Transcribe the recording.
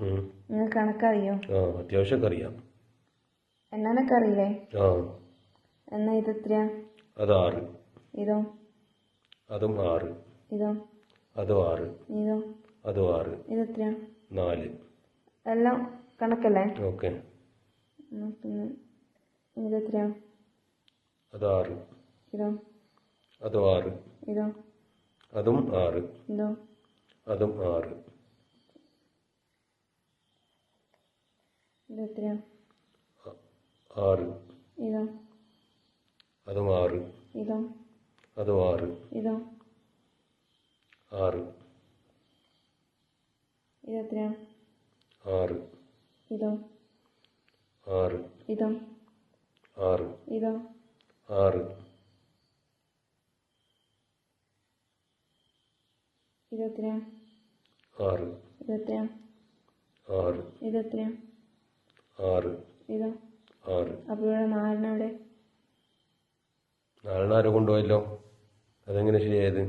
നിങ്ങൾക്ക് കണക്കറിയോ? അത്യാവശ്യമൊക്കെ അറിയാം. എണ്ണാനൊക്കെ അറിയില്ലേ? എന്നാ ഇത് എത്രയാ? അത് 6. ഇതോ? അതും 6. ഇതോ? അതും 6. ഇതോ? അതും 6. ഇതെത്രയാ? 4. എല്ലാം കണക്കല്ലേ? ഓക്കെ. പിന്നെ ഇതെത്രയാ? അത് 6. ഇതോ? അതും 6. ഇതോ? അതും 6. ഇതോ? അതും 6. ഇതെത്രയാ? 6. ഇതോ? അതും 6. ഇതോ? അതും 6. ഇതോ? 6. ഇതെത്രയാ? 6. ഇതോ? 6. ഇതോ? 6. ഇതോ? 6. ഇതെത്രയാ? 6. ഇതെത്രയാ? 6. ഇതെത്രയാ? 6. ഇതോ? 6. അപ്പോൾ ഇവിടെ 4 എവിടെ? 4 ആരോ കൊണ്ടുപോയല്ലോ. അതെങ്ങനെ ശരിയായത്?